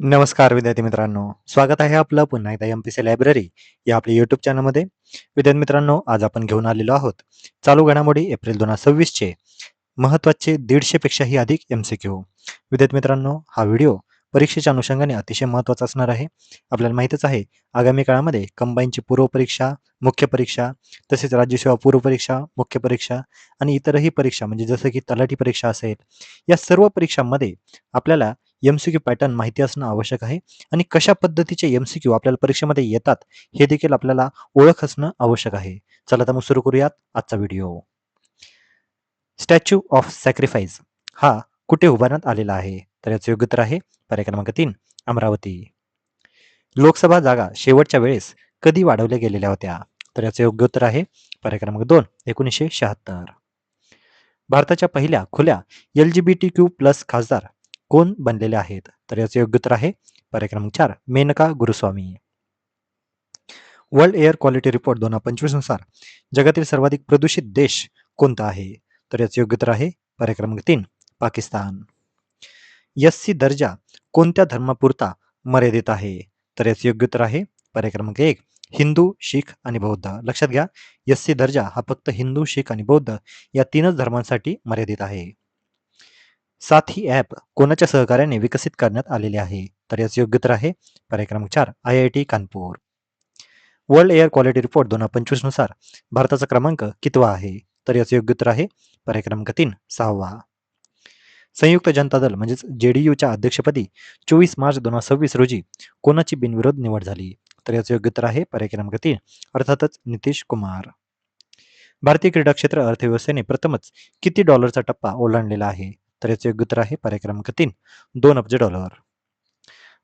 नमस्कार विद्यार्थी मित्रांनो, स्वागत आहे आपलं पुन्हा एकदा एमपीसी लायब्ररी या आपल्या युट्यूब चॅनलमध्ये. विद्यार्थी मित्रांनो, आज आपण घेऊन आलेलो आहोत चालू घडामोडी एप्रिल 2026 चे महत्त्वाचे 150 पेक्षाही अधिक MCQ. विद्यार्थी मित्रांनो, हा व्हिडिओ परीक्षेच्या अनुषंगाने अतिशय महत्त्वाचा असणार आहे. आपल्याला माहीतच आहे, आगामी काळामध्ये कंबाईनची पूर्व परीक्षा, मुख्य परीक्षा, तसेच राज्यसेवा पूर्व परीक्षा, मुख्य परीक्षा आणि इतरही परीक्षा म्हणजे जसं की तलाठी परीक्षा असेल, या सर्व परीक्षांमध्ये आपल्याला MCQ पॅटर्न माहिती असणं आवश्यक आहे आणि कशा पद्धतीचे MCQ आपल्याला परीक्षेमध्ये येतात हे देखील आपल्याला ओळख असणं आवश्यक आहे. चला तर मग सुरू करूयात आजचा व्हिडिओ. स्टॅच्यू ऑफ सॅक्रिफाईस हा कुठे उभारण्यात आलेला आहे? तर याचं योग्य उत्तर आहे पर्याय क्रमांक 3, अमरावती. लोकसभा जागा शेवटच्या वेळेस कधी वाढवल्या गेलेल्या होत्या? तर याचं योग्य उत्तर आहे पर्याय क्रमांक 2, 1976. भारताच्या पहिल्या खुल्या LGBTQ+ खासदार कोण बनलेले आहेत? तर याचे योग्य उत्तर आहे पर्याय क्रमांक 4, Menaka Guruswamy. World air quality report 2025 नुसार जगातील सर्वाधिक प्रदूषित देश कोणता आहे? तर याचे योग्य उत्तर आहे पर्याय क्रमांक 3, पाकिस्तान. SC दर्जा कोणत्या धर्मापुरता मर्यादित आहे? तर याचे योग्य उत्तर आहे पर्याय क्रमांक 1, हिंदू, शीख आणि बौद्ध. लक्षात घ्या, SC दर्जा हा फक्त हिंदू, शीख आणि बौद्ध या तीनच धर्मांसाठी मर्यादित आहे. साथी ॲप कोणाच्या सहकार्याने विकसित करण्यात आलेले आहे? तर याचे योग्य उत्तर आहे पर्याय क्रमांक 4, IIT Kanpur. World air quality report 2025 नुसार भारताचा क्रमांक कितवा आहे? तर याचे योग्य उत्तर आहे पर्याय क्रमांक 3, 6वा. संयुक्त जनता दल म्हणजेच JDUच्या अध्यक्षपदी 24 मार्च 2026 रोजी कोणाची बिनविरोध निवड झाली? तर याचे योग्य उत्तर आहे पर्याय क्रमांक 3, अर्थातच नितीश कुमार. भारतीय क्रीडा क्षेत्र अर्थव्यवस्थेने प्रथमच किती डॉलरचा टप्पा ओलांडलेला आहे? तर याचे योग्य उत्तर आहे पर्याय क्रमांक 3, $2 अब्ज.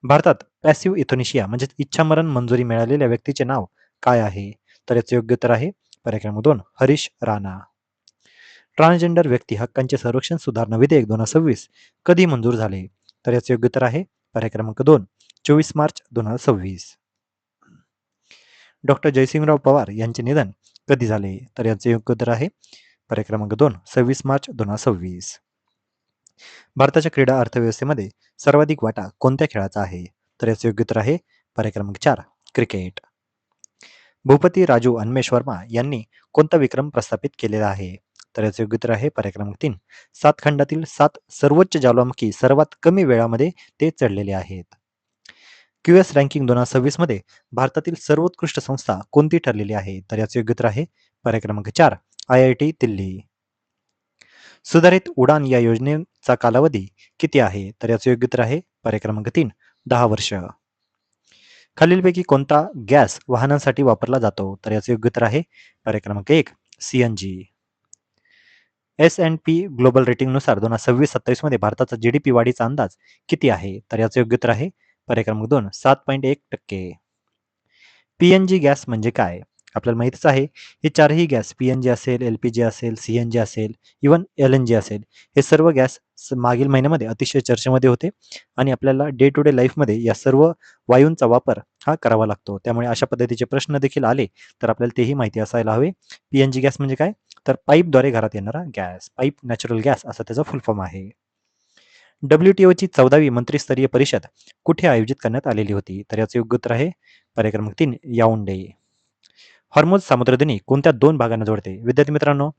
भारतात पॅसिव्ह इथोनेशिया म्हणजेच इच्छामरण मंजुरी मिळालेल्या व्यक्तीचे नाव काय आहे? तर याचे योग्य उत्तर आहे पर्याय क्रमांक 2, हरीश राणा. ट्रान्सजेंडर व्यक्ती हक्कांचे संरक्षण सुधारणा विधेयक 2026 कधी मंजूर झाले? तर याचे योग्य उत्तर आहे पर्याय क्रमांक 2, 24 मार्च 2026. डॉक्टर जयसिंगराव पवार यांचे निधन कधी झाले? तर याचे योग्य उत्तर आहे पर्याय क्रमांक 2, 26 मार्च 2026. भारताच्या क्रीडा अर्थव्यवस्थेमध्ये सर्वाधिक वाटा कोणत्या खेळाचा आहे? तर याचे योग्य उत्तर आहे पर्याय क्रमांक 4, क्रिकेट. भूपती राजू अन्मेष वर्मा यांनी कोणता विक्रम प्रस्थापित केलेला आहे? तर याचे योग्य उत्तर आहे पर्याय क्रमांक 3, 7 खंडातील 7 सर्वोच्च ज्वालामुखी सर्वात कमी वेळामध्ये ते चढलेले आहेत. QS रँकिंग 2026 मध्ये भारतातील सर्वोत्कृष्ट संस्था कोणती ठरलेली आहे? तर याचे योग्य उत्तर आहे पर्याय क्रमांक 4, IIT दिल्ली. सुधारित उडान या योजनेचा कालावधी किती आहे? तर याचे योग्य उत्तर आहे पर्याय क्रमांक 3, 10 वर्ष. खालीलपैकी कोणता गॅस वाहनांसाठी वापरला जातो? तर याचे योग्य उत्तर आहे पर्याय क्रमांक 1, CNG. S&P ग्लोबल रेटिंगनुसार 2026-27 मध्ये भारताचा GDP वाढीचा अंदाज किती आहे? तर याचे योग्य उत्तर आहे पर्याय क्रमांक 2, 7.1%. PNG गॅस म्हणजे काय? आपल्याला माहितीच आहे, हे चारही गॅस PNG असेल, LPG असेल, CNG असेल, इव्हन LNG असेल, हे सर्व गॅस मागील महिन्यामध्ये अतिशय चर्चेमध्ये होते आणि आपल्याला डे टू डे लाईफमध्ये या सर्व वायूंचा वापर हा करावा लागतो. त्यामुळे अशा पद्धतीचे प्रश्न देखील आले तर आपल्याला तेही माहिती असायला हवे. PNG गॅस म्हणजे काय? तर पाईपद्वारे घरात येणारा गॅस, पाईप नॅचरल गॅस असं त्याचा फुल फॉर्म आहे. WTOची 14वी मंत्रिस्तरीय परिषद कुठे आयोजित करण्यात आलेली होती? तर याचे योग्य उत्तर आहे पर्याय क्रमांक 3, याऊंडे. हॉर्मोझ सामुद्रधुनी कोणत्या 2 भागांना जोडते? विद्यार्थी मित्रांनो,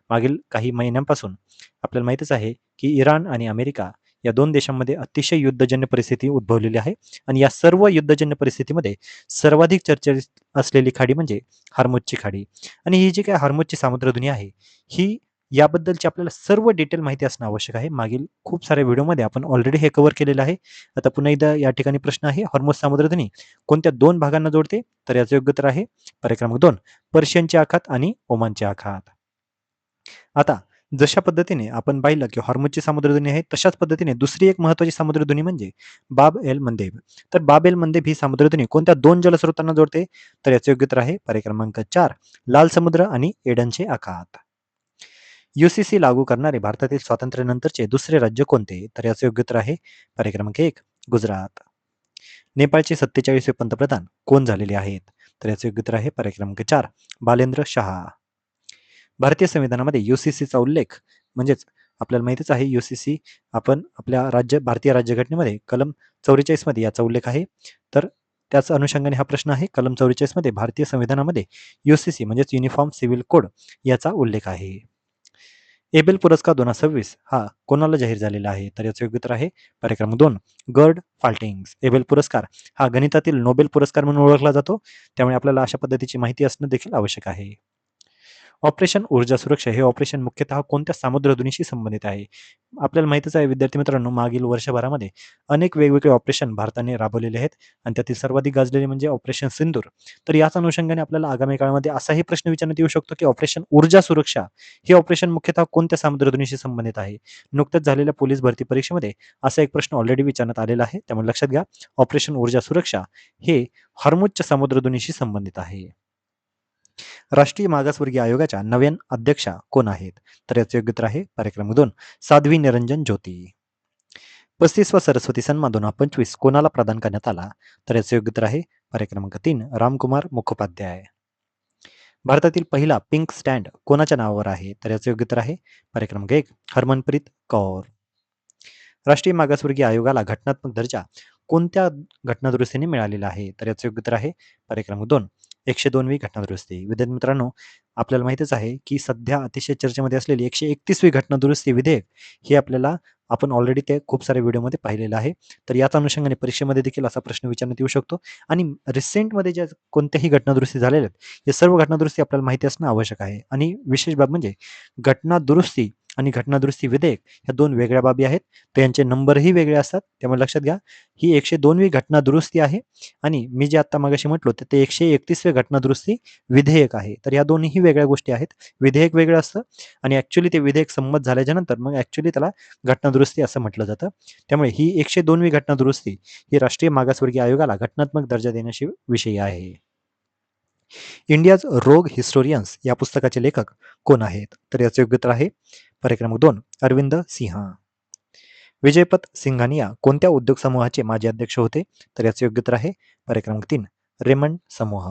मागील काही महिन्यांपासून आपल्याला माहितीच आहे की इराण आणि अमेरिका या 2 देशांमध्ये अतिशय युद्धजन्य परिस्थिती उद्भवलेली आहे आणि या सर्व युद्धजन्य परिस्थितीमध्ये सर्वाधिक चर्चेत असलेली खाडी म्हणजे हॉर्मोझची खाडी. आणि ही जी काही हॉर्मोझची सामुद्रधुनी आहे, ही याबद्दलची आपल्याला सर्व डिटेल माहिती असणं आवश्यक आहे. मागील खूप साऱ्या व्हिडिओमध्ये आपण ऑलरेडी हे कव्हर केलेलं आहे. आता पुन्हा एकदा या ठिकाणी प्रश्न आहे, हॉर्मोझ सामुद्रधुनी कोणत्या 2 भागांना जोडते? तर याचं योग्य उत्तर आहे पर्याय क्रमांक 2, पर्शियनचे आखात आणि ओमानचे आखात. आता जशा पद्धतीने आपण पाहिलं की हॉर्मोझची सामुद्रधुनी आहे, तशाच पद्धतीने दुसरी एक महत्त्वाची सामुद्रधुनी म्हणजे बाब एल मंदेब. तर बाब एल मंदेब ही सामुद्रधुनी कोणत्या 2 जलस्रोतांना जोडते? तर याचे योग्य उत्तर आहे पर्याय क्रमांक 4, लाल समुद्र आणि एडनचे आखात. UCC लागू करणारे भारतातील स्वातंत्र्यानंतरचे दुसरे राज्य कोणते? तर याचे योग्य उत्तर आहे पर्याय क्रमांक 1, गुजरात. नेपाळचे 47वे पंतप्रधान कोण झालेले आहेत? तर याचे योग्य उत्तर आहे पर्याय क्रमांक 4, बालेंद्र शहा. भारतीय संविधानामध्ये UCCचा उल्लेख म्हणजेच आपल्याला माहितीच आहे UCC आपण आपल्या भारतीय राज्यघटनेमध्ये कलम 44 मध्ये याचा उल्लेख आहे. तर त्याच अनुषंगाने हा प्रश्न आहे. कलम 44 मध्ये भारतीय संविधानामध्ये UCC म्हणजेच युनिफॉर्म सिव्हिल कोड याचा उल्लेख आहे. एबेल पुरस्कार 2026 हा कोणाला जाहीर झालेला आहे? तर याचं योग्य उत्तर आहे पर्याय क्रमांक 2 गर्ड फाल्टिंग्स. एबेल पुरस्कार हा गणितातील नोबेल पुरस्कार म्हणून ओळखला जातो. त्यामुळे आपल्याला अशा पद्धतीची माहिती असणं देखील आवश्यक आहे. ऑपरेशन ऊर्जा सुरक्षा हे ऑपरेशन मुख्यतः कोणत्या सामुद्रधुनीशी संबंधित आहे? आपल्याला माहितीच आहे विद्यार्थी मित्रांनो, मागील वर्षभरामध्ये अनेक वेगवेगळे ऑपरेशन भारताने राबवलेले आहेत आणि त्यातील सर्वाधिक गाजलेले म्हणजे ऑपरेशन सिंदूर. तर याच अनुषंगाने आपल्याला आगामी काळामध्ये असाही प्रश्न विचारण्यात येऊ शकतो की ऑपरेशन ऊर्जा सुरक्षा हे ऑपरेशन मुख्यतः कोणत्या सामुद्रधुनीशी संबंधित आहे? नुकत्याच झालेल्या पोलीस भरती परीक्षेमध्ये असा एक प्रश्न ऑलरेडी विचारण्यात आलेला आहे. त्यामुळे लक्षात घ्या, ऑपरेशन ऊर्जा सुरक्षा हे हॉर्मुझच्या सामुद्रधुनीशी संबंधित आहे. राष्ट्रीय मागासवर्गीय आयोगाच्या नव्या अध्यक्षा कोण आहेत? तर याचे योग्य उत्तर आहे पर्याय क्रमांक 2 साध्वी निरंजन ज्योती. 35वा सरस्वती सन्मान 2025 कोणाला प्रदान करण्यात आला? तर याचे योग्य उत्तर आहे पर्याय क्रमांक 3 रामकुमार मुखोपाध्याय. भारतातील पहिला पिंक स्टँड कोणाच्या नावावर आहे? तर याचे योग्य उत्तर आहे पर्याय क्रमांक 1 हरमनप्रीत कौर. राष्ट्रीय मागासवर्गीय आयोगाला घटनात्मक दर्जा कोणत्या घटनादुरुस्तीने मिळालेला आहे? तर याचे योग्य उत्तर आहे पर्याय क्रमांक 2 102वी घटनादुरुस्ती. विद्यार्थी मित्रांनो, आपल्याला माहितीच आहे की सध्या अतिशय चर्चेमध्ये असलेली 131वी घटनादुरुस्ती विधेयक हे आपल्याला आपण ऑलरेडी ते खूप साऱ्या व्हिडिओमध्ये पाहिलेलं आहे. तर याच अनुषंगाने परीक्षेमध्ये देखील असा प्रश्न विचारण्यात येऊ शकतो आणि रिसेंटमध्ये ज्या कोणत्याही घटनादुरुस्ती झालेल्या आहेत, या सर्व घटनादुरुस्ती आपल्याला माहिती असणं आवश्यक आहे. आणि विशेष बाब म्हणजे घटनादुरुस्ती आणि घटनादुरुस्ती विधेयक ह्या 2 वेगळ्या बाबी आहेत. तर यांचे नंबरही वेगळे असतात. त्यामुळे लक्षात घ्या, ही 102वी घटनादुरुस्ती आहे आणि मी जे आता मगाशी म्हटलो ते 131वे घटनादुरुस्ती विधेयक आहे. तर या दोन्हीही वेगळ्या गोष्टी आहेत. विधेयक वेगळं असतं आणि ॲक्च्युअली ते विधेयक संमत झाल्याच्या नंतर मग ॲक्च्युअली त्याला घटनादुरुस्ती असं म्हटलं जातं. त्यामुळे ही 102वी घटनादुरुस्ती ही राष्ट्रीय मागासवर्गीय आयोगाला घटनात्मक दर्जा देण्याशी विषयी आहे. इंडियाज रोग हिस्टोरियन्स या पुस्तकाचे लेखक कोण आहेत? तर याचे योग्य उत्तर आहे पर्याय क्रमांक 2 अरविंद सिंह. विजयपथ सिंघानिया कोणत्या उद्योग समूहाचे माजी अध्यक्ष होते? तर याचे योग्य उत्तर आहे पर्याय क्रमांक 3 रेमंड समूह.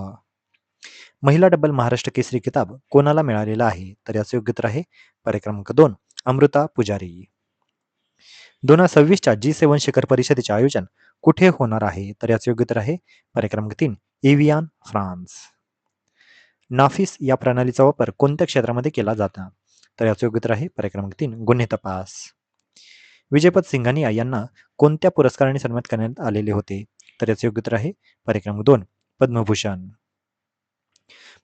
महिला डबल महाराष्ट्र केसरी किताब कोणाला मिळालेला आहे? तर याचे योग्य उत्तर आहे पर्याय क्रमांक 2 अमृता पुजारी. 2026च्या G7 शिखर परिषदेचे आयोजन कुठे होणार आहे? तर याचे योग्य उत्तर आहे पर्याय क्रमांक 3 एव्हियान, फ्रान्स. नाफिस या प्रणालीचा वापर कोणत्या क्षेत्रामध्ये केला जातो? तर याचे योग्य उत्तर आहे पर्याय क्रमांक 3 गुन्हे तपास. विजयपथ सिंघानिया यांना कोणत्या पुरस्काराने सन्मानित करण्यात आलेले होते? तर याचे योग्य उत्तर आहे पर्याय क्रमांक 2 पद्मभूषण.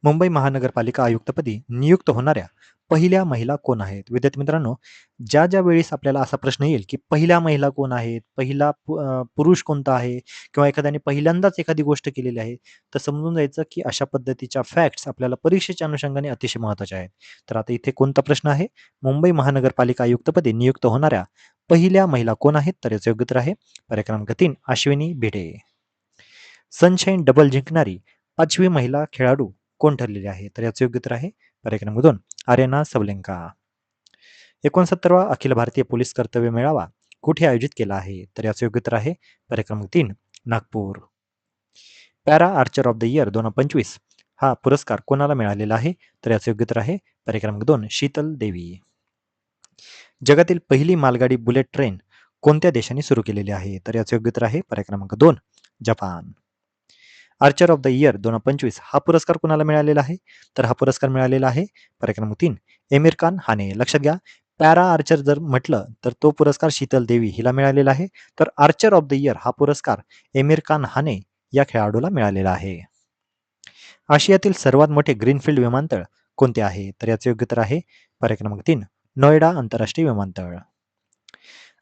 मुंबई महानगरपालिका आयुक्तपदी नियुक्त होणाऱ्या पहिल्या महिला कोण आहेत? विद्यार्थी मित्रांनो, ज्या वेळेस आपल्याला असा प्रश्न येईल की पहिल्या महिला कोण आहेत, पहिला पुरुष कोणता आहे किंवा एखाद्याने पहिल्यांदाच एखादी गोष्ट केलेली आहे, तर समजून जायचं की अशा पद्धतीच्या फॅक्ट्स आपल्याला परीक्षेच्या अनुषंगाने अतिशय महत्त्वाच्या आहेत. तर आता इथे कोणता प्रश्न आहे? मुंबई महानगरपालिका आयुक्तपदी नियुक्त होणाऱ्या पहिल्या महिला कोण आहेत? तर याचं योग्य उत्तर आहे पर्याय क्रमांक 3 अश्विनी भिडे. सनशाईन डबल जिंकणारी 5वी महिला खेळाडू कोण ठरलेली आहे? तर याचं योग्य उत्तर आहे पर्याय क्रमांक 2 Aryna Sabalenka. 69वा Akhil Bharatiya police कर्तव्य मेळावा कुठे आयोजित केला आहे? तर याचं योग्य उत्तर आहे पर्याय क्रमांक 3 Nagpur. Para Archer of the year 2025 हा पुरस्कार कोणाला मिळालेला आहे? तर याचं योग्य उत्तर आहे पर्याय क्रमांक 2 शीतल देवी. जगातील पहिली मालगाडी बुलेट ट्रेन कोणत्या देशाने सुरू केलेली आहे? तर याचं योग्य उत्तर आहे पर्याय क्रमांक 2 Japan. Archer of the year 2025 हा पुरस्कार कोणाला मिळालेला आहे? तर हा पुरस्कार मिळालेला आहे पर्याय क्रमांक 3 एमिर खान हाने. लक्षात घ्या, पॅरा आर्चर जर म्हटलं तर तो पुरस्कार शीतल देवी हिला मिळालेला आहे. तर आर्चर ऑफ द इयर हा पुरस्कार एमिर खान हाने या खेळाडूला मिळालेला आहे. आशियातील सर्वात मोठे ग्रीनफील्ड विमानतळ कोणते आहे? तर याचे योग्य उत्तर आहे पर्याय क्रमांक 3 नोएडा आंतरराष्ट्रीय विमानतळ.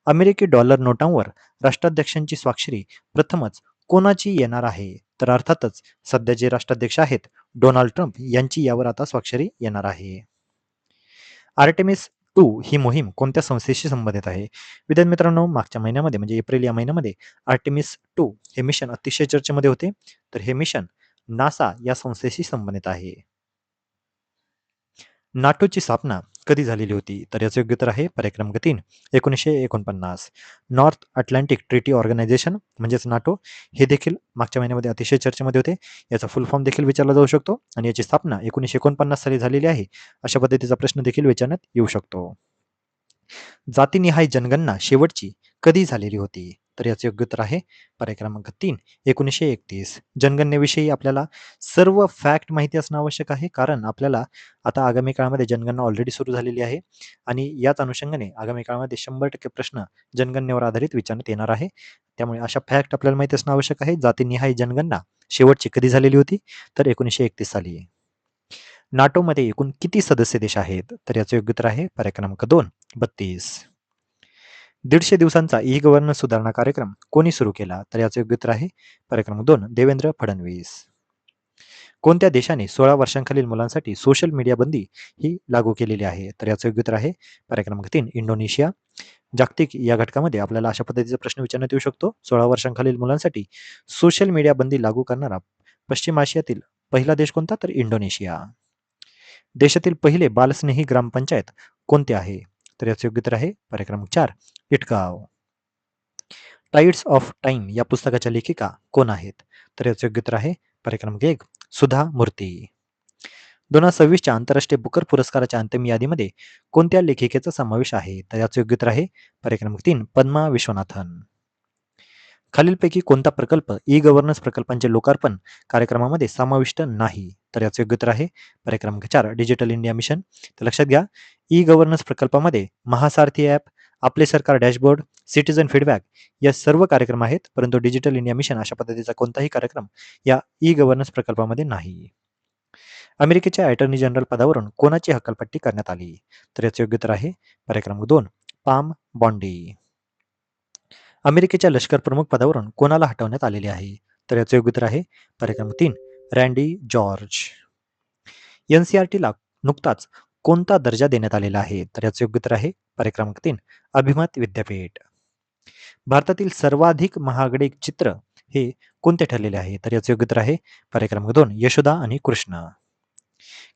अमेरिकी डॉलर नोटांवर राष्ट्राध्यक्षांची स्वाक्षरी प्रथमच कोणाची येणार आहे? तर अर्थातच सध्या जे राष्ट्राध्यक्ष आहेत डोनाल्ड ट्रम्प यांची यावर आता स्वाक्षरी येणार आहे. आर्टेमिस 2 ही मोहीम कोणत्या संस्थेशी संबंधित आहे? विद्यार्थी मित्रांनो, मागच्या महिन्यामध्ये म्हणजे एप्रिल या महिन्यामध्ये आर्टेमिस 2 हे मिशन अतिशय चर्चेमध्ये होते. तर हे मिशन नासा या संस्थेशी संबंधित आहे. नाटोची स्थापना कधी झालेली होती? तर याचं योग्य उत्तर आहे पर्याय क्रमांक 3 1949. नॉर्थ अटलांटिक ट्रिटी ऑर्गनायझेशन म्हणजेच नाटो हे देखील मागच्या महिन्यामध्ये अतिशय चर्चेमध्ये होते. याचा फुल फॉर्म देखील विचारला जाऊ शकतो आणि याची स्थापना 1949 साली झालेली आहे. अशा पद्धतीचा प्रश्न देखील विचारण्यात येऊ शकतो. जातीनिहाय जनगणना शेवटची कधी झालेली होती? तर याचं योग्य उत्तर आहे पर्याय क्रमांक 3 1931. जनगणनेविषयी आपल्याला सर्व फॅक्ट माहिती असणं आवश्यक आहे, कारण आपल्याला आता आगामी काळामध्ये जनगणना ऑलरेडी सुरू झालेली आहे आणि याच अनुषंगाने आगामी काळामध्ये 100% प्रश्न जनगणनेवर आधारित विचारण्यात येणार आहे. त्यामुळे अशा फॅक्ट आपल्याला माहिती असणं आवश्यक आहे. जातीनिहाय जनगणना शेवटची कधी झालेली होती? तर 1931 साली. नाटोमध्ये एकूण किती सदस्य देश आहेत? तर याचं योग्य उत्तर आहे पर्याय क्रमांक 2 32. 150 दिवसांचा ई गव्हर्नन्स सुधारणा कार्यक्रम कोणी सुरू केला? तर याचं योग्य उत्तर आहे पर्याय क्रमांक 2 देवेंद्र फडणवीस. कोणत्या देशाने 16 वर्षांखालील मुलांसाठी सोशल मीडिया बंदी ही लागू केलेली आहे? तर याचं योग्य उत्तर आहे पर्याय क्रमांक 3 इंडोनेशिया. जागतिक या घटकामध्ये आपल्याला अशा पद्धतीचा प्रश्न विचारण्यात येऊ शकतो. 16 वर्षांखालील मुलांसाठी सोशल मीडिया बंदी लागू करणारा पश्चिम आशियातील पहिला देश कोणता? तर इंडोनेशिया. देशातील पहिले बालस्नेही ग्रामपंचायत कोणते आहे? तर याचे योग्य उत्तर आहे पर्याय क्रमांक 4 इटगाव. टाइड्स ऑफ टाइम या पुस्तकाच्या लेखिका कोण आहेत? तर याचे योग्य उत्तर आहे पर्याय क्रमांक 1 सुधा मूर्ती. 2026च्या आंतरराष्ट्रीय बुकर पुरस्काराच्या अंतिम यादीमध्ये कोणत्या लेखिकेचा समावेश आहे? तर याचे योग्य उत्तर आहे पर्याय क्रमांक 3 पद्मा विश्वनाथन. खालीलपैकी कोणता प्रकल्प ई गव्हर्नन्स प्रकल्पांचे लोकार्पण कार्यक्रमामध्ये समाविष्ट नाही? तर याचे योग्य उत्तर आहे पर्याय क्रमांक 4 डिजिटल इंडिया मिशन. तर लक्षात घ्या, ई गव्हर्नन्स प्रकल्पामध्ये महासारथी ॲप, आपले सरकार डॅशबोर्ड, सिटीजन फीडबॅक या सर्व कार्यक्रम आहेत, परंतु डिजिटल इंडिया मिशन अशा पद्धतीचा कोणताही कार्यक्रम या ई गव्हर्नन्स प्रकल्पामध्ये नाही. अमेरिकेच्या अटॉर्नी जनरल पदावरून कोणाची हकालपट्टी करण्यात आली? तर याचे योग्य उत्तर आहे पर्याय क्रमांक 2 पाम बॉन्डी. अमेरिकेच्या लष्कर प्रमुख पदावरून कोणाला हटवण्यात आलेले आहे? तर याचे योग्य उत्तर आहे पर्याय क्रमांक 3 रँडी जॉर्ज. NCERTला नुकताच कोणता दर्जा देण्यात आलेला आहे? तर याचे योग्य उत्तर आहे पर्याय क्रमांक 3 अभिमत विद्यापीठ. भारतातील सर्वाधिक महागडे चित्र हे कोणते ठरलेले आहे? तर याचे योग्य उत्तर आहे पर्याय क्रमांक 2 यशोदा आणि कृष्ण.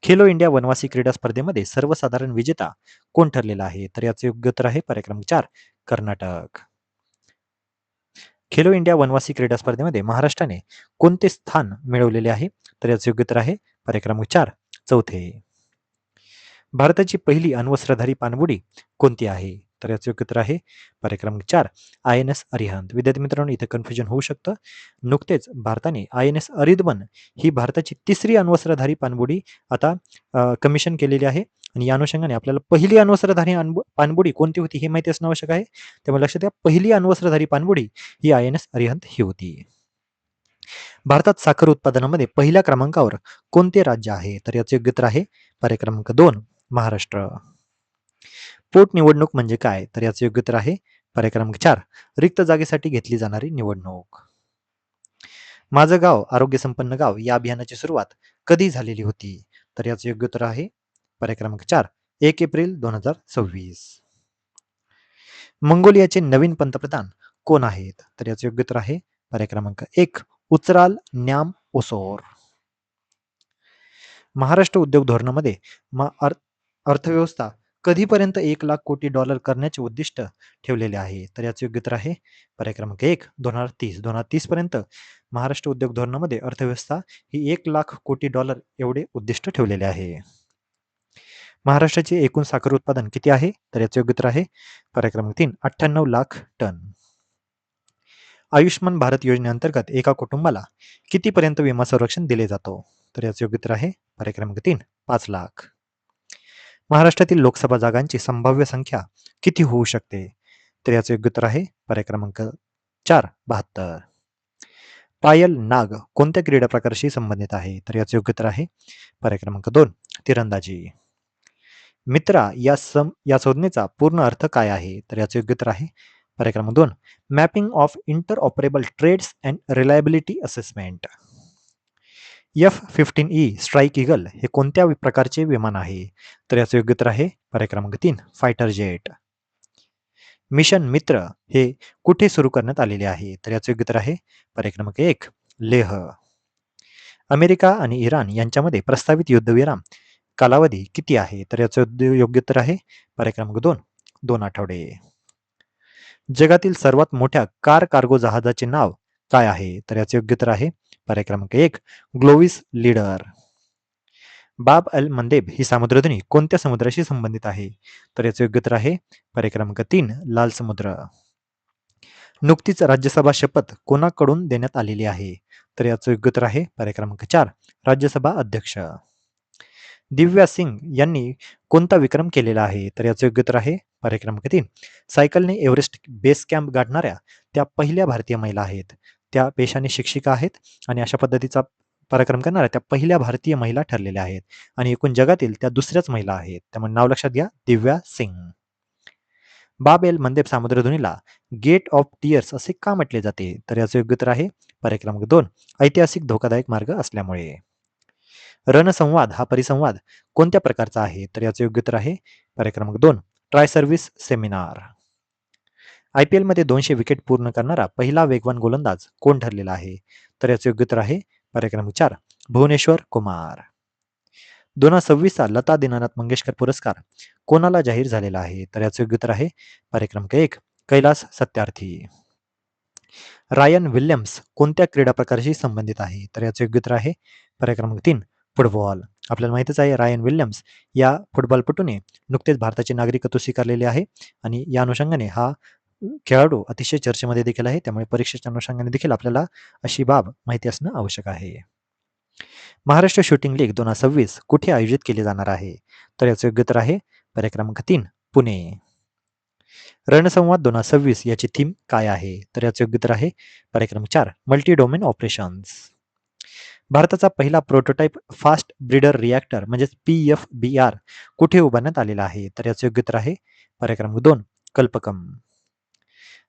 खेलो इंडिया वनवासी क्रीडा स्पर्धेमध्ये सर्वसाधारण विजेता कोण ठरलेला आहे? तर याचे योग्य उत्तर आहे पर्याय क्रमांक 4 कर्नाटक. खेलो इंडिया वनवासी क्रीडा स्पर्धेमध्ये महाराष्ट्राने कोणते स्थान मिळवलेले आहे? तर याचे योग्य उत्तर आहे पर्याय क्रमांक 4 चौथे. भारताची पहिली अण्वस्त्रधारी पाणबुडी कोणती आहे? तर याचे योग्य उत्तर आहे पर्याय क्रमांक 4 INS अरिहंत. विद्यार्थी मित्रांनो, इथे कन्फ्युजन होऊ शकतं. नुकतेच भारताने INS अरिदवन ही भारताची तिसरी अण्वस्त्रधारी पाणबुडी आता कमिशन केलेली आहे आणि या अनुषंगाने आपल्याला पहिली अण्वस्त्रधारी पाणबुडी कोणती होती हे माहिती असणं आवश्यक आहे. त्यामुळे लक्षात घ्या, पहिली अण्वस्त्रधारी पाणबुडी ही INS अरिहंत ही होती. भारतात साखर उत्पादनामध्ये पहिल्या क्रमांकावर कोणते राज्य आहे? तर याचे योग्य उत्तर आहे पर्याय क्रमांक 2 महाराष्ट्र. पोटनिवडणूक म्हणजे काय? तर याचे योग्य उत्तर आहे पर्याय क्रमांक 4 रिक्त जागेसाठी घेतली जाणारी निवडणूक. माझं गाव आरोग्य संपन्न गाव या अभियानाची सुरुवात कधी झालेली होती? तर याचे योग्य उत्तर आहे पर्याय क्रमांक 4 1 एप्रिल 2026. मंगोलियाचे नवीन पंतप्रधान कोण आहेत? तर याचे योग्य उत्तर आहे पर्याय क्रमांक 1 उचराल न्याम ओसोर. महाराष्ट्र उद्योग धोरणामध्ये अर्थव्यवस्था कधीपर्यंत $1 लाख कोटी करण्याचे उद्दिष्ट ठेवलेले आहे? तर याचे योग्य उत्तर आहे पर्याय क्रमांक 1 2030. 2030 पर्यंत महाराष्ट्र उद्योग धोरणामध्ये अर्थव्यवस्था ही $1 लाख कोटी एवढे उद्दिष्ट ठेवलेले आहे. महाराष्ट्राचे एकूण साखर उत्पादन किती आहे? तर याचे योग्य उत्तर आहे पर्याय क्रमांक 3 98 लाख टन. आयुष्यमान भारत योजनेअंतर्गत एका कुटुंबाला कितीपर्यंत विमा संरक्षण दिले जातो? तर याचे योग्य उत्तर आहे पर्याय क्रमांक 3 5 लाख. महाराष्ट्रातील लोकसभा जागांची संभाव्य संख्या किती होऊ शकते? तर याचे योग्य उत्तर आहे पर्याय क्रमांक 4 72. पायल नाग कोणत्या क्रीडा प्रकाराशी संबंधित आहे? तर याचे योग्य उत्तर आहे पर्याय क्रमांक 2 तिरंदाजी. मित्रा या संज्ञेचा पूर्ण अर्थ काय आहे? तर याचे योग्य उत्तर आहे पर्याय क्रमांक 2 mapping of interoperable trades and reliability assessment. F-15E strike eagle हे कोणत्या प्रकारचे विमान आहे? तर याचे योग्य उत्तर आहे पर्याय क्रमांक 3 फायटर जेट. मिशन मित्र हे कुठे सुरू करण्यात आलेले आहे? तर याचे योग्य उत्तर आहे पर्याय क्रमांक 1 लेह. अमेरिका आणि इराण यांच्यामध्ये प्रस्तावित युद्धविराम कालावधी किती आहे? तर याचे योग्य उत्तर आहे पर्याय क्रमांक 2 आठवडे. जगातील सर्वात मोठ्या कार कार्गो जहाजाचे नाव काय आहे? तर याचे योग्य उत्तर आहे पर्याय क्रमांक 1 ग्लोविस लीडर. बाब अल मंदेब ही सामुद्रधुनी कोणत्या समुद्राशी संबंधित आहे? तर याचे योग्य उत्तर आहे पर्याय क्रमांक 3 लाल समुद्र. नुकतीच राज्यसभा शपथ कोणाकडून देण्यात आलेली आहे? तर याचं योग्य उत्तर आहे पर्याय क्रमांक 4 राज्यसभा अध्यक्ष. दिव्या सिंग यांनी कोणता विक्रम केलेला आहे? तर याचं योग्य उत्तर आहे पर्याय क्रमांक 3 सायकलने एव्हरेस्ट बेस कॅम्प गाठणाऱ्या त्या पहिल्या भारतीय महिला आहेत. त्या पेशाने शिक्षिका आहेत आणि अशा पद्धतीचा पराक्रम करणाऱ्या त्या पहिल्या भारतीय महिला ठरलेल्या आहेत आणि एकूण जगातील त्या दुसऱ्याच महिला आहेत. त्यामुळे नाव लक्षात घ्या, दिव्या सिंग. बाब एल मंदेब सामुद्रधुनीला गेट ऑफ टियर्स असे का म्हटले जाते? तर याचं योग्य उत्तर आहे पर्याय क्रमांक 2 ऐतिहासिक धोकादायक मार्ग असल्यामुळे. रणसंवाद हा परिसंवाद कोणत्या प्रकारचा आहे? तर याचं योग्य उत्तर आहे पर्याय क्रमांक 2 ट्राय सर्व्हिस सेमिनार. IPL मध्ये 200 विकेट पूर्ण करणारा पहिला वेगवान गोलंदाज कोण ठरलेला आहे? तर याचं योग्य उत्तर आहे पर्याय क्रमांक 4 भुवनेश्वर कुमार. 2026चा लता दीनानाथ मंगेशकर पुरस्कार कोणाला जाहीर झालेला आहे? तर याचं योग्य उत्तर आहे पर्याय क्रमांक 1 कैलास सत्यार्थी. रायन विल्यम्स कोणत्या क्रीडा प्रकाराशी संबंधित आहे? तर याचं योग्य उत्तर आहे पर्याय क्रमांक 3 फुटबॉल. आपल्याला माहितच आहे रायन विल्यम्स या फुटबॉलपटूने नुकतेच भारताचे नागरिकत्व स्वीकारलेले आहे आणि या अनुषंगाने हा खेळाडू अतिशय चर्चेमध्ये देखील आहे. त्यामुळे परीक्षेच्या अनुषंगाने देखील आपल्याला अशी बाब माहिती असणं आवश्यक आहे. महाराष्ट्र शूटिंग लीग 2026 कुठे आयोजित केली जाणार आहे? तर याचं योग्य उत्तर आहे पर्याय क्रमांक 3 पुणे. रणसंवाद 2026 याची थीम काय आहे? तर याचं योग्य उत्तर आहे पर्याय क्रमांक 4 मल्टी डोमेन ऑपरेशन्स. भारताचा पहिला प्रोटोटाइप फास्ट ब्रीडर रिॲक्टर म्हणजेच PFBR कुठे उभारण्यात आलेला आहे? तर याचं योग्य उत्तर आहे पर्याय क्रमांक 2 कल्पकम.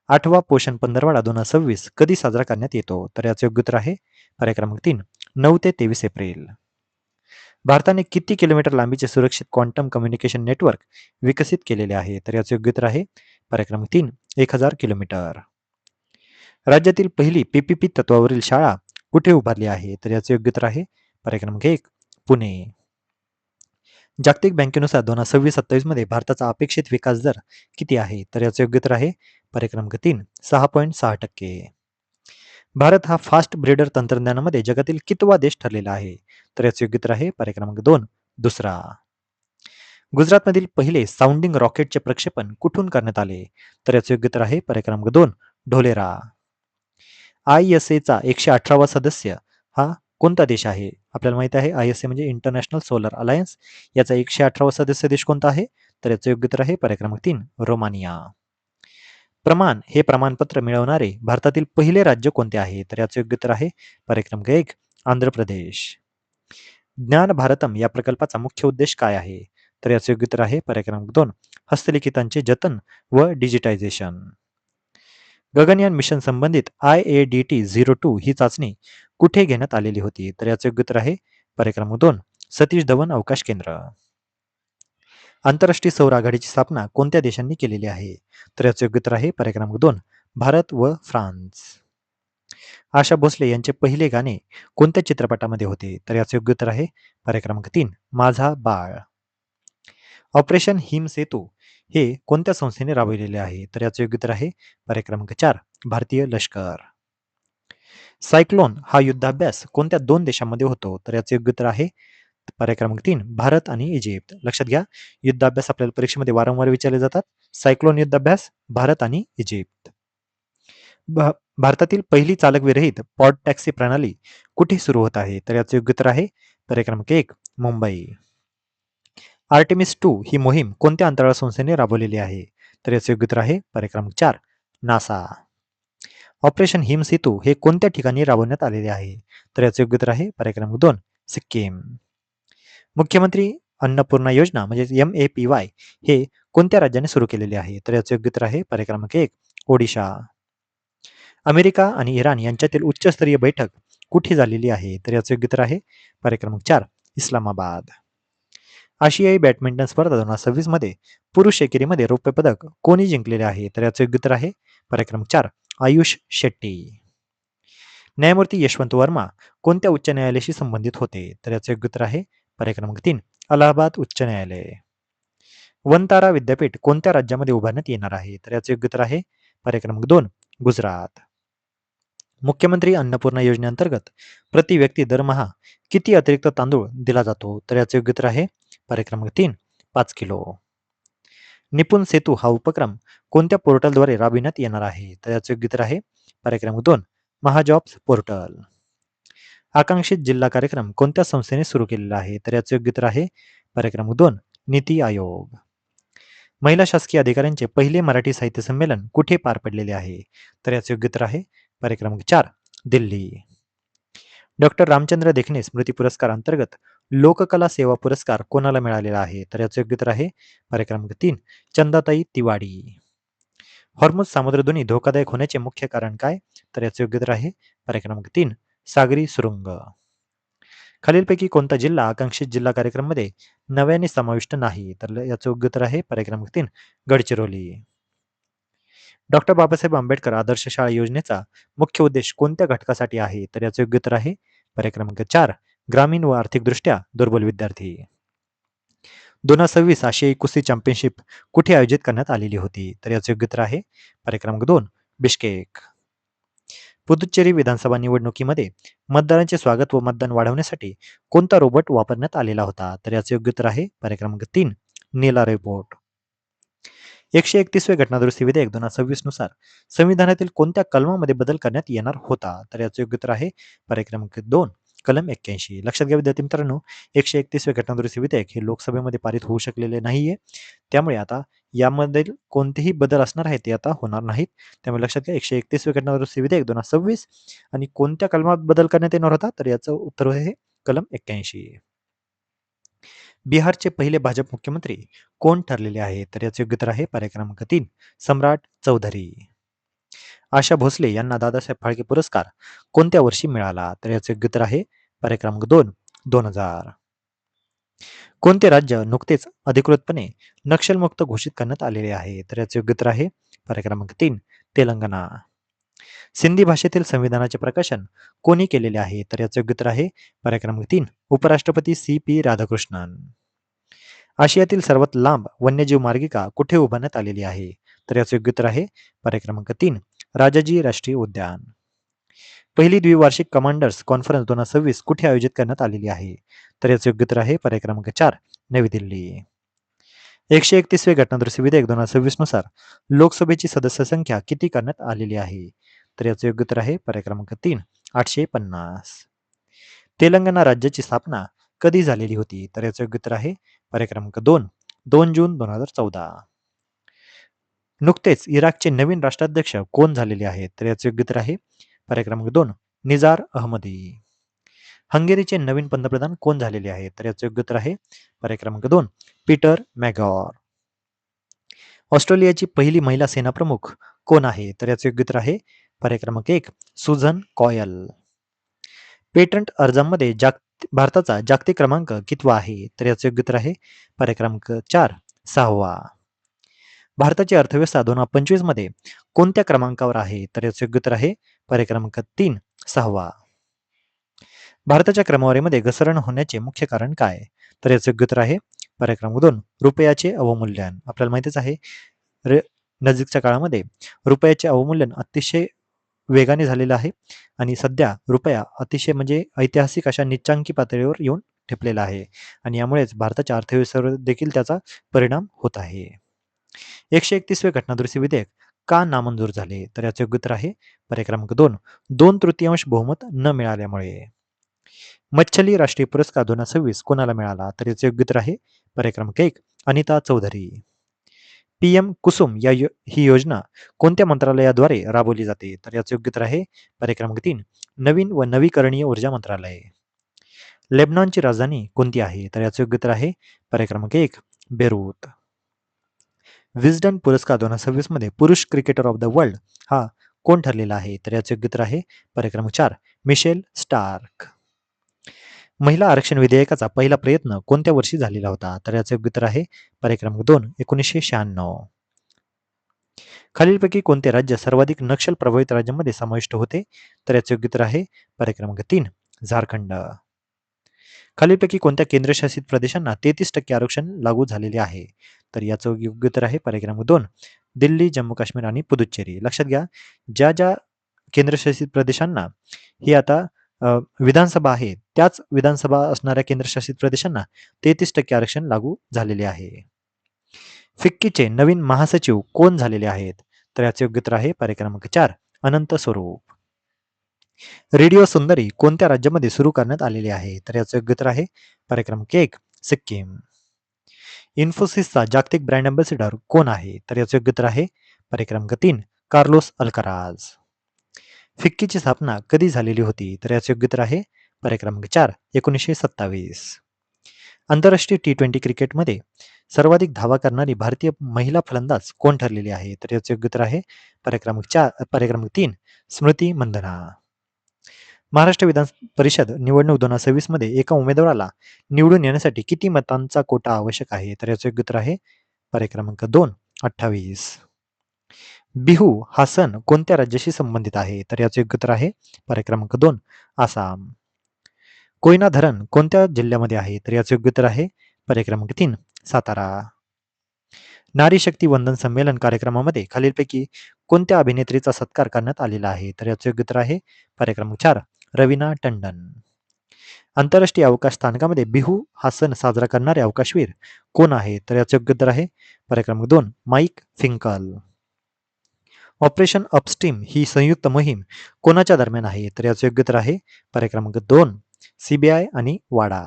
8वा पोषण पंधरवडा 2026 कधी साजरा करण्यात येतो? तर याचं योग्य उत्तर आहे पर्याय क्रमांक 3 9 ते 23 एप्रिल. भारताने किती किलोमीटर लांबीचे सुरक्षित क्वांटम कम्युनिकेशन नेटवर्क विकसित केलेले आहे? तर याचं योग्य उत्तर आहे पर्याय क्रमांक 3 1000 किलोमीटर. राज्यातील पहिली PPP तत्वावरील शाळा कुठे उभारली आहे? तर याचं योग्य उत्तर आहे पर्याय क्रमांक 1 पुणे. जागतिक बँकेनुसार 2026-27 मध्ये भारताचा अपेक्षित विकास दर किती आहे? तर याचं योग्य उत्तर आहे पर्याय क्रमांक 3 6.6%. भारत हा फास्ट ब्रीडर तंत्रज्ञानामध्ये जगातील कितवा देश ठरलेला आहे? तर याचं योग्य उत्तर आहे पर्याय क्रमांक 2 दुसरा. गुजरातमधील पहिले साऊंडिंग रॉकेटचे प्रक्षेपण कुठून करण्यात आले? तर याचं योग्य उत्तर आहे पर्याय क्रमांक 2 ढोलेरा. ISAचा 118वा सदस्य हा कोणता देश आहे? आपल्याला माहित आहे ISA म्हणजे इंटरनॅशनल सोलर अलायन्स. याचा 118वा सदस्य देश कोणता आहे? तर याचं योग्य उत्तर आहे पर्याय क्रमांक 3 रोमानिया. प्रमाण हे प्रमाणपत्र मिळवणारे भारतातील पहिले राज्य कोणते आहे? तर याचं योग्य उत्तर आहे पर्याय क्रमांक 1 आंध्र प्रदेश. ज्ञान भारतम या प्रकल्पाचा मुख्य उद्देश काय आहे? तर याचं योग्य उत्तर आहे पर्याय क्रमांक 2 हस्तलिखितांचे जतन व डिजिटायझेशन. गगनयान मिशन संबंधित IADT-02 ही चाचणी कुठे घेण्यात आलेली होती? तर याचं योग्य उत्तर आहे पर्याय क्रमांक 2 सतीश धवन अवकाश केंद्र. आंतरराष्ट्रीय सौर आघाडीची स्थापना कोणत्या देशांनी केलेली आहे? तर याचं योग्य उत्तर आहे पर्याय क्रमांक 2 भारत व फ्रान्स. आशा भोसले यांचे पहिले गाणे कोणत्या चित्रपटामध्ये होते? तर याचं योग्य उत्तर आहे पर्याय क्रमांक 3 माझा बाळ. ऑपरेशन हिम सेतू हे कोणत्या संस्थेने राबविलेले आहे? तर याचं योग्य उत्तर आहे पर्याय क्रमांक 4 भारतीय लष्कर. सायक्लोन हा युद्धाभ्यास कोणत्या 2 देशांमध्ये होतो? तर याचं योग्य उत्तर आहे पर्याय क्रमांक 3 भारत आणि इजिप्त. लक्षात घ्या, युद्धाभ्यास आपल्याला परीक्षेमध्ये वारंवार विचारले जातात. सायक्लोन युद्धाभ्यास भारत आणि इजिप्त. भारतातील पहिली चालकविरहित पॉड टॅक्सी प्रणाली कुठे सुरू होत आहे? तर याचं योग्य उत्तर आहे पर्याय क्रमांक 1 मुंबई. आर्टेमिस 2 ही मोहीम कोणत्या अंतराळ संस्थेने राबवलेली आहे? तर याचं योग्य उत्तर आहे पर्याय क्रमांक 4 नासा. ऑपरेशन हिम सेतू हे कोणत्या ठिकाणी राबवण्यात आलेले आहे? तर याचं योग्य उत्तर आहे पर्याय क्रमांक 2 सिक्कीम. मुख्यमंत्री अन्नपूर्णा योजना म्हणजे MAPY हे कोणत्या राज्याने सुरू केलेले आहे? तर याचं योग्य उत्तर आहे पर्याय क्रमांक 1 ओडिशा. अमेरिका आणि इराण यांच्यातील उच्चस्तरीय बैठक कुठे झालेली आहे? तर याचं योग्य उत्तर आहे पर्याय क्रमांक 4 इस्लामाबाद. आशियाई बॅडमिंटन स्पर्धा 2026 मध्ये पुरुष एकेरीमध्ये रौप्य पदक कोणी जिंकलेले आहे? तर याचं योग्य उत्तर आहे पर्याय क्रमांक 4 आयुष शेट्टी. न्यायमूर्ती यशवंत वर्मा कोणत्या उच्च न्यायालयाशी संबंधित होते? तर याचं योग्य उत्तर आहे पर्याय क्रमांक 3 अलाहाबाद उच्च न्यायालय. वनतारा विद्यापीठ कोणत्या राज्यामध्ये उभारण्यात येणार आहे? तर याचं योग्य उत्तर आहे पर्याय क्रमांक 2 गुजरात. मुख्यमंत्री अन्नपूर्णा योजनेअंतर्गत प्रति व्यक्ती दरमहा किती अतिरिक्त तांदूळ दिला जातो? तर याचे योग्य उत्तर आहे पर्याय क्रमांक 3, 5 किलो. निपुण सेतू हा उपक्रम कोणत्या पोर्टलद्वारे राबविण्यात येणार आहे? तर याचे योग्य उत्तर आहे पर्याय क्रमांक 2, महाजॉब्स पोर्टल. आकांक्षित जिल्हा कार्यक्रम कोणत्या संस्थेने सुरू केलेला आहे? तर याचे योग्य उत्तर आहे पर्याय क्रमांक 2, नीती आयोग. महिला शासकीय अधिकाऱ्यांचे पहिले मराठी साहित्य संमेलन कुठे पार पडलेले आहे? तर याचे योग्य उत्तर आहे पर्याय क्रमांक 4, दिल्ली. डॉक्टर रामचंद्र देखणे स्मृती पुरस्कार अंतर्गत लोककला सेवा पुरस्कार कोणाला मिळालेला आहे? तर याचे योग्य उत्तर आहे पर्याय क्रमांक 3, चंदाताई तिवाडी. हॉर्मुझ सामुद्रधुनी धोकादायक होण्याचे मुख्य कारण काय? तर याचे योग्य उत्तर आहे पर्याय क्रमांक 3, सागरी सुरुंग. खालीलपैकी कोणता जिल्हा आकांक्षित जिल्हा कार्यक्रममध्ये नव्याने समाविष्ट नाही? तर याचं योग्य उत्तर आहे पर्याय क्रमांक 3, गडचिरोली. डॉक्टर बाबासाहेब आंबेडकर आदर्श शाळा योजनेचा मुख्य उद्देश कोणत्या घटकासाठी आहे? तर याचं योग्य उत्तर आहे पर्याय क्रमांक 4, ग्रामीण व आर्थिकदृष्ट्या दुर्बल विद्यार्थी. 2026 आशियाई कुस्ती चॅम्पियनशिप कुठे आयोजित करण्यात आलेली होती? तर याचं योग्य उत्तर आहे पर्याय क्रमांक 2, बिश्केक. पुदुच्चेरी विधानसभा निवडणुकीमध्ये मतदारांचे स्वागत व मतदान वाढवण्यासाठी कोणता रोबोट वापरण्यात आलेला होता? तर याचे योग्य उत्तर आहे पर्याय क्रमांक 3, नीला रोबोट. 131वे घटनादुरुस्ती विधेयक 2026 नुसार संविधानातील कोणत्या कलमामध्ये बदल करण्यात येणार होता? तर याचे योग्य उत्तर आहे पर्याय क्रमांक 2, कलम 81. लक्षात घ्या विद्यार्थी मित्रांनो, 131वे घटनादुरुस्ती विधेयक हे लोकसभेमध्ये पारित होऊ शकलेले नाहीये. त्यामुळे आता यामध्ये कोणतेही बदल असणार आहेत ते आता होणार नाहीत. त्यामुळे लक्षात घ्या 131वे घटनादुरुस्ती विधेयक 2026 आणि कोणत्या कलमात बदल करण्यात येणार होता? तर याचं उत्तर आहे कलम 81. बिहारचे पहिले भाजप मुख्यमंत्री कोण ठरलेले आहे? तर याचे योग्य उत्तर आहे पर्याय क्रमांक 3, सम्राट चौधरी. आशा भोसले यांना दादासाहेब फाळके पुरस्कार कोणत्या वर्षी मिळाला? तर याचे योग्य उत्तर आहे पर्याय क्रमांक 2, 2000. कोणते राज्य नुकतेच अधिकृतपणे नक्षलमुक्त घोषित करण्यात आलेले आहे? तर याचे योग्य उत्तर आहे पर्याय क्रमांक 3, तेलंगणा. सिंधी भाषेतील संविधानाचे प्रकाशन कोणी केलेले आहे? तर याचे योग्य उत्तर आहे पर्याय क्रमांक 3, उपराष्ट्रपती CP राधाकृष्णन. आशियातील सर्वात लांब वन्यजीव मार्गिका कुठे उभारण्यात आलेली आहे? तर याचे योग्य उत्तर आहे पर्याय क्रमांक 3, राजाजी राष्ट्रीय उद्यान. पहिली द्विवार्षिक कमांडर्स कॉन्फरन्स 2026 कुठे आयोजित करण्यात आलेली आहे? तर याचे योग्य उत्तर आहे पर्याय क्रमांक 4, नवी दिल्ली. 131वे घटनादुरुस्ती विधेयक 2026 नुसार लोकसभेची सदस्य संख्या किती करण्यात आलेली आहे? तर याचे योग्य उत्तर आहे पर्याय क्रमांक 3, 850. तेलंगणा राज्याची स्थापना कधी झालेली होती? तर याचे योग्य उत्तर आहे पर्याय क्रमांक 2, 2 जून 2014. नुकतेच इराकचे नवीन राष्ट्राध्यक्ष कोण झालेले आहेत? तर याचे योग्य उत्तर आहे पर्याय क्रमांक 2, निजार अहमदी. हंगेरीचे नवीन पंतप्रधान कोण झालेले आहेत? तर याचे योग्य उत्तर आहे पर्याय क्रमांक 2, पीटर मॅगॉर. ऑस्ट्रेलियाची पहिली महिला सेनाप्रमुख कोण आहे? तर याचे योग्य उत्तर आहे पर्याय क्रमांक 1, सुझन कॉयल. पेटंट अर्जामध्ये भारताचा जागतिक क्रमांक कितवा आहे? तर याचे योग्य उत्तर आहे पर्याय क्रमांक 4, 6वा. भारताची अर्थव्यवस्था 2025 मध्ये कोणत्या क्रमांकावर आहे? तर याचे योग्य उत्तर आहे पर्याय क्रमांक 3, 6वा. भारताच्या क्रमवारीमध्ये घसरण होण्याचे मुख्य कारण काय? तर याचे योग्य उत्तर आहे पर्याय क्रमांक 2, रुपयाचे अवमूल्यन. आपल्याला माहितीच आहे नजीकच्या काळामध्ये रुपयाचे अवमूल्यन अतिशय वेगाने झालेलं आहे आणि सध्या रुपया अतिशय म्हणजे ऐतिहासिक अशा निच्चांकी पातळीवर येऊन ठेपलेला आहे आणि यामुळेच भारताच्या अर्थव्यवस्थेवर देखील त्याचा परिणाम होत आहे. 131वे घटनादुरुस्ती विधेयक का नामंजूर झाले? तर याचे योग्य उत्तर आहे पर्याय क्रमांक 2, 2/3 बहुमत न मिळाल्यामुळे. मच्छली राष्ट्रीय पुरस्कार 2026 कोणाला मिळाला? तर याचे योग्य उत्तर आहे पर्याय क्रमांक 1, अनिता चौधरी. PM कुसुम ही योजना कोणत्या मंत्रालयाद्वारे राबवली जाते? तर याचे योग्य उत्तर आहे पर्याय क्रमांक 3, नवीन व नवीकरणीय ऊर्जा मंत्रालय. लेबनॉनची राजधानी कोणती आहे? तर याचे योग्य उत्तर आहे पर्याय क्रमांक 1, बेरूत. विस्डन पुरस्कार 2026 मध्ये पुरुष क्रिकेटर ऑफ द वर्ल्ड हा कोण ठरलेला आहे? तर याचे योग्य उत्तर आहे पर्याय क्रमांक 4, मिशेल स्टार्क. महिला आरक्षण विधेयकाचा पहिला प्रयत्न कोणत्या वर्षी झालेला होता? तर याचे योग्य उत्तर आहे पर्याय क्रमांक 2, 1996. खालीलपैकी कोणते राज्य सर्वाधिक नक्षल प्रभावित राज्यांमध्ये समाविष्ट होते? तर याचे योग्य उत्तर आहे पर्याय क्रमांक 3, झारखंड. खालीलपैकी कोणत्या केंद्रशासित प्रदेशांना 33% आरक्षण लागू झालेले आहे? तर याचं योग्य उत्तर आहे पर्याय क्रमांक 2, दिल्ली, जम्मू काश्मीर आणि पुदुच्चेरी. लक्षात घ्या ज्या केंद्रशासित प्रदेशांना ही आता विधानसभा आहे, त्याच विधानसभा असणाऱ्या केंद्रशासित प्रदेशांना 33% आरक्षण लागू झालेले आहे. फिक्कीचे नवीन महासचिव कोण झालेले आहेत? तर याचे योग्य उत्तर आहे पर्याय क्रमांक 4 अनंत स्वरूप. रेडिओ सुंदरी कोणत्या राज्यामध्ये सुरू करण्यात आलेली आहे? तर याचे योग्य उत्तर आहे पर्याय क्रमांक 1 सिक्कीम. इन्फोसिसचा जागतिक ब्रँड अँबॅसेडर कोण आहे? तर याचे योग्य उत्तर आहे पर्याय क्रमांक 3 कार्लोस अल्काराज. फिक्कीची स्थापना कधी झालेली होती? तर याचे योग्य उत्तर आहे पर्याय क्रमांक 4 1927. आंतरराष्ट्रीय T20 क्रिकेटमध्ये सर्वाधिक धावा करणारी भारतीय महिला फलंदाज कोण ठरलेली आहे? तर याचे योग्य उत्तर आहे पर्याय क्रमांक 3 स्मृती मंधना. महाराष्ट्र विधान परिषद निवडणूक 2026 मध्ये एका उमेदवाराला निवडून येण्यासाठी किती मतांचा कोटा आवश्यक आहे? तर याचे योग्य उत्तर आहे पर्याय क्रमांक 2 28. बिहू हा सण कोणत्या राज्याशी संबंधित आहे? तर याचे योग्य उत्तर आहे पर्याय क्रमांक 2 आसाम. कोयना धरण कोणत्या जिल्ह्यामध्ये आहे? तर याचे योग्य उत्तर आहे पर्याय क्रमांक 3 सातारा. नारी शक्ती वंदन संमेलन कार्यक्रमामध्ये खालीलपैकी कोणत्या अभिनेत्रीचा सत्कार करण्यात आलेला आहे? तर याचे योग्य उत्तर आहे पर्याय क्रमांक 4 रवीना टंडन. आंतरराष्ट्रीय अवकाश स्थानकामध्ये बिहू हा सण साजरा करणारे अवकाशवीर कोण आहे? तर याचे योग्य उत्तर आहे पर्याय क्रमांक 2 माईक फिंकल. ऑपरेशन अपस्ट्रीम ही संयुक्त मोहीम कोणाच्या दरम्यान आहे? तर याचे योग्य उत्तर आहे पर्याय क्रमांक 2 CBI आणि वाडा.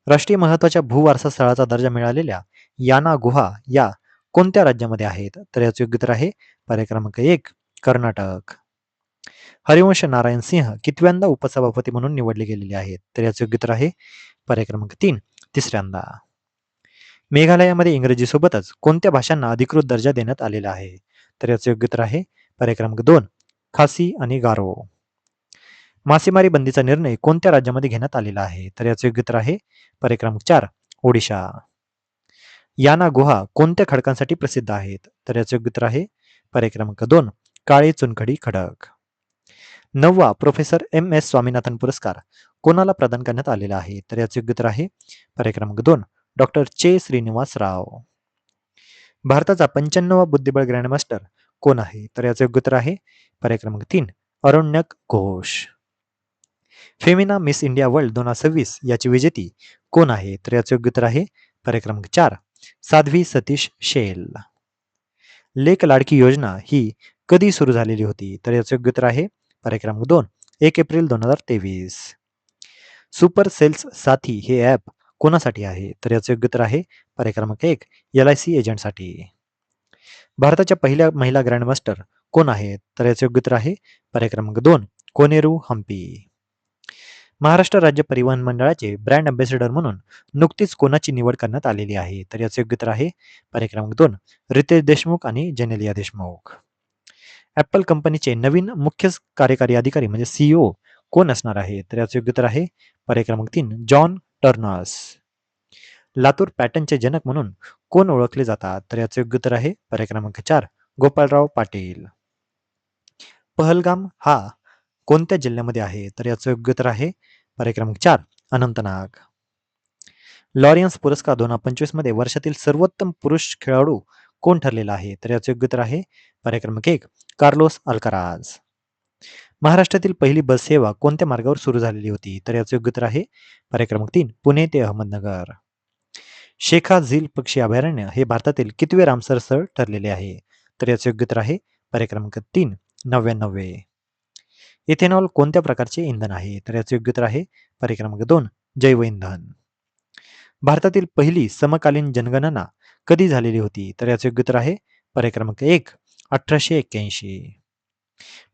राष्ट्रीय महत्वाच्या भूवारसा स्थळाचा दर्जा मिळालेल्या याना गुहा या कोणत्या राज्यामध्ये आहेत? तर याचे योग्य उत्तर आहे पर्याय क्रमांक 1 कर्नाटक. हरिवंश नारायण सिंह कितव्यांदा उपसभापती म्हणून निवडले गेलेले आहेत? तर याचे योग्य उत्तर आहे पर्याय क्रमांक 3 तिसऱ्यांदा. मेघालयामध्ये इंग्रजीसोबतच कोणत्या भाषांना अधिकृत दर्जा देण्यात आलेला आहे? तर याचे योग्य उत्तर आहे पर्याय क्रमांक 2 खासी आणि गारो. मासेमारी बंदीचा निर्णय कोणत्या राज्यामध्ये घेण्यात आलेला आहे? तर याचे योग्य उत्तर आहे पर्याय क्रमांक 4 ओडिशा. याना गुहा कोणत्या खडकांसाठी प्रसिद्ध आहेत? तर याचे योग्य उत्तर आहे पर्याय क्रमांक 2 काळे चुनखडी खडक. 9वा प्रोफेसर MS स्वामीनाथन पुरस्कार कोणाला प्रदान करण्यात आलेला आहे? तर याचे योग्य उत्तर आहे पर्याय क्रमांक 2 डॉक्टर चे श्रीनिवास राव. भारताचा 95वा बुद्धिबळ ग्रँडमास्टर कोण आहे? तर याचे योग्य उत्तर आहे पर्याय क्रमांक 3 Aranyak Ghosh. Femina Miss India World 2026 याची विजेती कोण आहे? तर याचे योग्य उत्तर आहे पर्याय क्रमांक 4 साध्वी सतीश शेल. लेक लाडकी योजना ही कधी सुरू झालेली होती? तर याचे योग्य उत्तर आहे पर्याय क्रमांक 2 1 एप्रिल 2023. सुपर सेल्स साथी हे ॲप कोणासाठी आहे? तर याचे योग्य उत्तर आहे पर्याय क्रमांक 1 LIC एजंटसाठी. भारताच्या पहिल्या महिला ग्रँडमास्टर कोण आहेत? तर याचे योग्य उत्तर आहे पर्याय क्रमांक 2 कोनेरू हम्पी. महाराष्ट्र राज्य परिवहन मंडळाचे ब्रँड अँबॅसेडर म्हणून नुकतीच कोणाची निवड करण्यात आलेली आहे? तर याचे योग्य उत्तर आहे पर्याय क्रमांक 2 रितेश देशमुख आणि जेनेलिया देशमुख. ॲपल कंपनीचे नवीन मुख्य कार्यकारी अधिकारी म्हणजे CEO कोण असणार आहे? तर याचे योग्य उत्तर आहे पर्याय क्रमांक 3 जॉन टर्नर्स. लातूर पॅटर्नचे जनक म्हणून कोण ओळखले जातात? तर याचे योग्य उत्तर आहे पर्याय क्रमांक 4 गोपालराव पाटील. पहलगाम हा कोणत्या जिल्ह्यामध्ये आहे? तर याचं योग्य उत्तर आहे पर्याय क्रमांक 4 अनंतनाग. लॉरियन्स पुरस्कार 2025 मध्ये वर्षातील सर्वोत्तम पुरुष खेळाडू कोण ठरलेला आहे? तर याचे योग्य उत्तर आहे पर्याय क्रमांक 1 कार्लोस अल्काराज. महाराष्ट्रातील पहिली बस सेवा कोणत्या मार्गावर सुरू झालेली होती? तर याचे योग्य उत्तर आहे पर्याय क्रमांक 3 पुणे ते अहमदनगर. शेखा झील पक्षी अभयारण्य हे भारतातील कितवे रामसर स्थळ ठरलेले आहे? तर याचे योग्य उत्तर आहे पर्याय क्रमांक 3 99. इथेनॉल कोणत्या प्रकारचे इंधन आहे? तर याचे योग्य उत्तर आहे पर्याय क्रमांक 2 जैव इंधन. भारतातील पहिली समकालीन जनगणना कधी झालेली होती? तर याचे योग्य उत्तर आहे पर्याय क्रमांक 1 1881.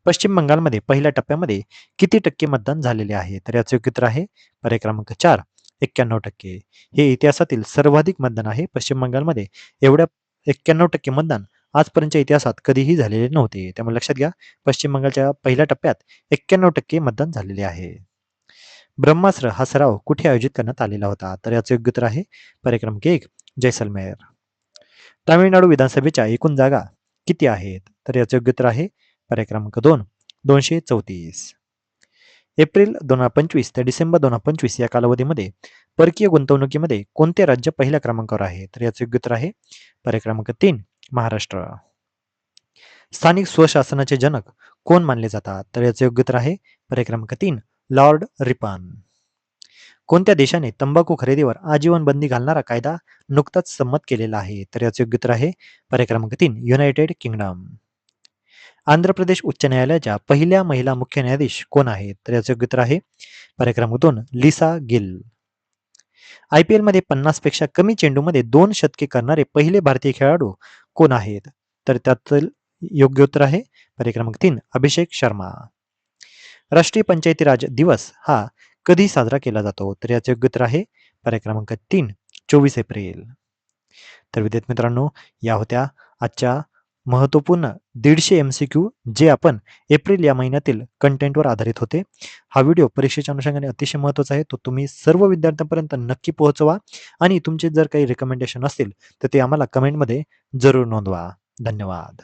पश्चिम बंगालमध्ये पहिल्या टप्प्यामध्ये किती टक्के मतदान झालेले आहे? तर याचे योग्य उत्तर आहे पर्याय क्रमांक 4 91%. हे इतिहासातील सर्वाधिक मतदान आहे पश्चिम बंगालमध्ये. एवढ्या 91% मतदान आजपर्यंतच्या इतिहासात कधीही झालेले नव्हते. त्यामुळे लक्षात घ्या पश्चिम बंगालच्या पहिल्या टप्प्यात 91% मतदान झालेले आहे. ब्रह्मास्त्र हा सराव कुठे आयोजित करण्यात आलेला होता? तर याचे योग्य उत्तर आहे पर्याय क्रमांक 1 जैसलमेर. तामिळनाडू विधानसभेच्या एकूण जागा किती आहेत? तर याचे योग्य उत्तर आहे पर्याय क्रमांक 2 234. एप्रिल 2025 ते डिसेंबर 2025 या कालावधीमध्ये परकीय गुंतवणुकीमध्ये कोणते राज्य पहिल्या क्रमांकावर आहे? तर याचे योग्य उत्तर आहे पर्याय क्रमांक 3 महाराष्ट्र. स्थानिक स्वशासनाचे जनक कोण मानले जातात? तर याचं योग्य उत्तर आहे पर्याय क्रमांक 3 लॉर्ड रिपन. कोणत्या देशाने तंबाखू खरेदीवर आजीवन बंदी घालणारा कायदा नुकताच संमत केलेला आहे? तर याचे योग्य उत्तर आहे पर्याय क्रमांक 3 युनायटेड किंगडम. आंध्र प्रदेश उच्च न्यायालयाच्या पहिल्या महिला मुख्य न्यायाधीश कोण आहेत? तर याचे योग्य उत्तर आहे पर्याय क्रमांक 2 लिसा गिल. IPL मध्ये 50 पेक्षा कमी चेंडूमध्ये 2 शतके करणारे पहिले भारतीय खेळाडू कोण आहेत? तर त्यातील योग्य उत्तर आहे पर्याय क्रमांक 3 अभिषेक शर्मा. राष्ट्रीय पंचायती राज दिवस हा कधी साजरा केला जातो? तर याचे योग्य उत्तर आहे पर्याय क्रमांक 3 24 एप्रिल. तर विद्यार्थी मित्रांनो, या होत्या आजच्या महत्त्वपूर्ण 150 MCQ जे आपण एप्रिल या महिन्यातील कंटेंटवर आधारित होते. हा व्हिडिओ परीक्षेच्या अनुषंगाने अतिशय महत्त्वाचा आहे. तो तुम्ही सर्व विद्यार्थ्यांपर्यंत नक्की पोहोचवा आणि तुमचे जर काही रिकमेंडेशन असतील तर ते आम्हाला कमेंटमध्ये जरूर नोंदवा. धन्यवाद.